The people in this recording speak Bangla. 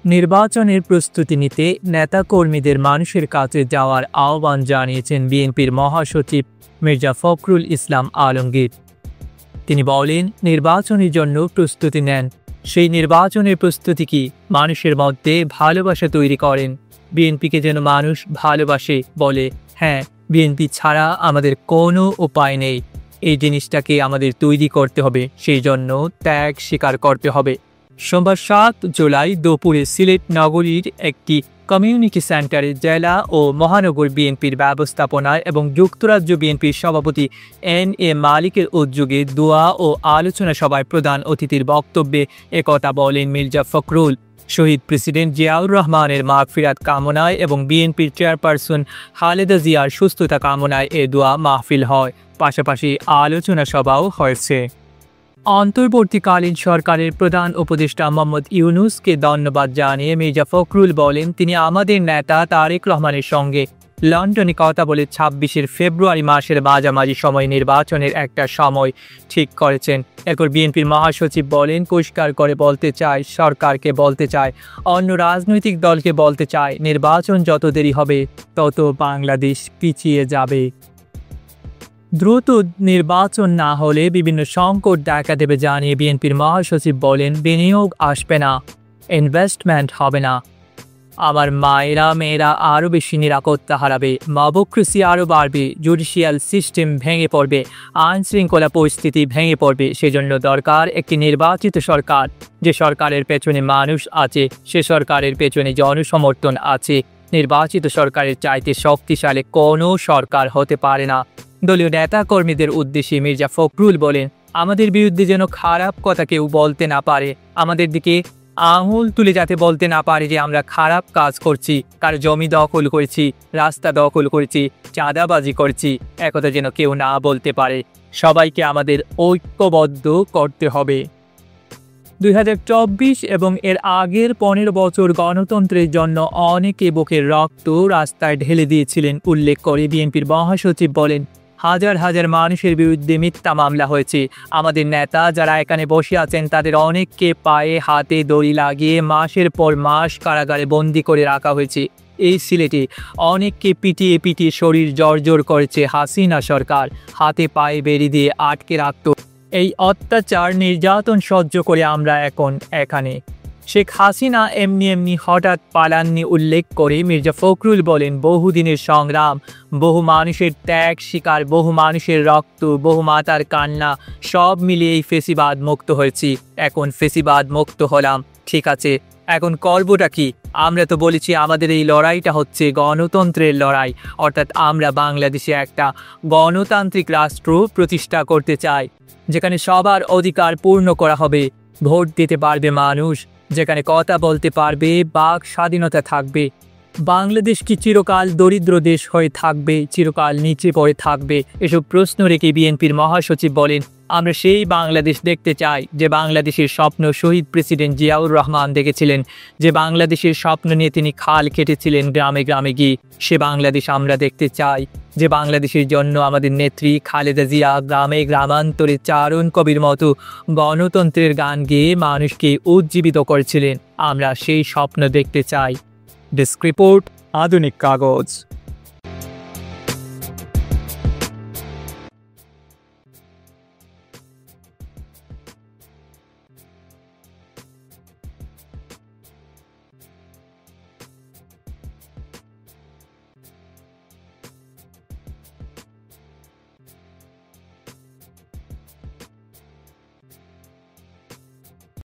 নির্বাচনের প্রস্তুতি নিতে নেতাকর্মীদের মানুষের কাছে যাওয়ার আহ্বান জানিয়েছেন বিএনপির মহাসচিব মির্জা ফখরুল ইসলাম আলমগীর। তিনি বলেন, নির্বাচনের জন্য প্রস্তুতি নেন। সেই নির্বাচনের প্রস্তুতি কি? মানুষের মধ্যে ভালোবাসা তৈরি করেন। বিএনপিকে যেন মানুষ ভালোবাসে, বলে হ্যাঁ, বিএনপি ছাড়া আমাদের কোনো উপায় নেই। এই জিনিসটাকে আমাদের তৈরি করতে হবে, সেই জন্য ত্যাগ স্বীকার করতে হবে। সোমবার 7 জুলাই দুপুরে সিলেট নগরীর একটি কমিউনিটি সেন্টারে জেলা ও মহানগর বিএনপির ব্যবস্থাপনায় এবং যুক্তরাজ্য বিএনপির সভাপতি এন.এ. মালিকের উদ্যোগে দোয়া ও আলোচনা সভায় প্রধান অতিথির বক্তব্যে একথা বলেন মির্জা ফখরুল। শহীদ প্রেসিডেন্ট জিয়াউর রহমানের মাগফিরাত কামনায় এবং বিএনপির চেয়ারপারসন খালেদা জিয়ার সুস্থতা কামনায় এ দোয়া মাহফিল হয়। পাশাপাশি আলোচনা সভাও হয়েছে। অন্তর্বর্তীকালীন সরকারের প্রধান উপদেষ্টা মোহাম্মদ ইউনূসকে ধন্যবাদ জানিয়ে মির্জা ফখরুল বলেন, তিনি আমাদের নেতা তারেক রহমানের সঙ্গে লন্ডনে কথা বলে 26 ফেব্রুয়ারি মাসের মাঝামাঝি সময় নির্বাচনের একটা সময় ঠিক করেছেন। এরপর বিএনপির মহাসচিব বলেন, পরিষ্কার করে বলতে চায়, সরকারকে বলতে চায়, অন্য রাজনৈতিক দলকে বলতে চায়, নির্বাচন যত দেরি হবে তত বাংলাদেশ পিছিয়ে যাবে। দ্রুত নির্বাচন না হলে বিভিন্ন সংকট দেখা দেবে জানিয়ে বিএনপির মহাসচিব বলেন, বিনিয়োগ আসবে না, ইনভেস্টমেন্ট হবে না। আমার মায়েরা মেয়েরা আরও বেশি নিরাপত্তা হারাবে, মবক্রেসি আরও বাড়বে, জুডিশিয়াল সিস্টেম ভেঙে পড়বে, আইনশৃঙ্খলা পরিস্থিতি ভেঙে পড়বে। সেজন্য দরকার একটি নির্বাচিত সরকার, যে সরকারের পেছনে মানুষ আছে, সে সরকারের পেছনে জনসমর্থন আছে। নির্বাচিত সরকারের চাইতে শক্তিশালী কোনো সরকার হতে পারে না। দলীয় নেতাকর্মীদের উদ্দেশ্যে মির্জা ফখরুল বলেন, আমাদের বিরুদ্ধে যেন খারাপ কথা কেউ বলতে না পারে, আমাদের দিকে আঙুল তুলে যাতে বলতে না পারে যে আমরা খারাপ কাজ করছি, কারো জমি দখল করেছি, রাস্তা দখল করেছি, চাঁদাবাজি করছি, একথা যেন কেউ না বলতে পারে। সবাইকে আমাদের ঐক্যবদ্ধ করতে হবে। 2024 এবং এর আগের 15 বছর গণতন্ত্রের জন্য অনেকে বুকের রক্ত রাস্তায় ঢেলে দিয়েছিলেন উল্লেখ করে বিএনপির মহাসচিব বলেন, হাজার হাজার মানুষের বিরুদ্ধে মিথ্যা মামলা হয়েছে। আমাদের নেতা যারা এখানে বসে আছেন তাদের অনেককে পায়ে হাতে দড়ি লাগিয়ে মাসের পর মাস কারাগারে বন্দি করে রাখা হয়েছে। এই সিলেটে অনেককে পিটিয়ে পিটিয়ে শরীর জর্জর করেছে হাসিনা সরকার, হাতে পায়ে বেড়ি দিয়ে আটকে রাখত। এই অত্যাচার নির্যাতন সহ্য করে আমরা এখন এখানে। শেখ হাসিনা এমনি হঠাৎ পালাননি উল্লেখ করে মির্জা ফখরুল বলেন, বহুদিনের সংগ্রাম, বহু মানুষের ত্যাগ স্বীকার, বহু মানুষের রক্ত, বহু মাতার কান্না, সব মিলিয়ে এই ফেসিবাদ মুক্ত হয়েছি। এখন ফেসিবাদ মুক্ত হলাম, ঠিক আছে, এখন করবোটা কি? আমরা তো বলেছি আমাদের এই লড়াইটা হচ্ছে গণতন্ত্রের লড়াই, অর্থাৎ আমরা বাংলাদেশে একটা গণতান্ত্রিক রাষ্ট্র প্রতিষ্ঠা করতে চাই, যেখানে সবার অধিকার পূর্ণ করা হবে, ভোট দিতে পারবে মানুষ, যেখানে কথা বলতে পারবে, বাক স্বাধীনতা থাকবে। বাংলাদেশ কি চিরকাল দরিদ্র দেশ হয়ে থাকবে, চিরকাল নিচে পড়ে থাকবে? এসব প্রশ্ন রেখে বিএনপির মহাসচিব বলেন, আমরা সেই বাংলাদেশ দেখতে চাই যে বাংলাদেশের স্বপ্ন শহীদ প্রেসিডেন্ট জিয়াউর রহমান দেখেছিলেন, যে বাংলাদেশের স্বপ্ন নিয়ে তিনি খাল কেটেছিলেন গ্রামে গ্রামে গিয়ে। সে বাংলাদেশ আমরা দেখতে চাই, যে বাংলাদেশের জন্য আমাদের নেত্রী খালেদা জিয়া গ্রামে গ্রামান্তরে চারণ কবির মতো গণতন্ত্রের গান গেয়ে মানুষকে উজ্জীবিত করেছিলেন। আমরা সেই স্বপ্ন দেখতে চাই। ডেস্ক রিপোর্ট, আধুনিক কাগজ।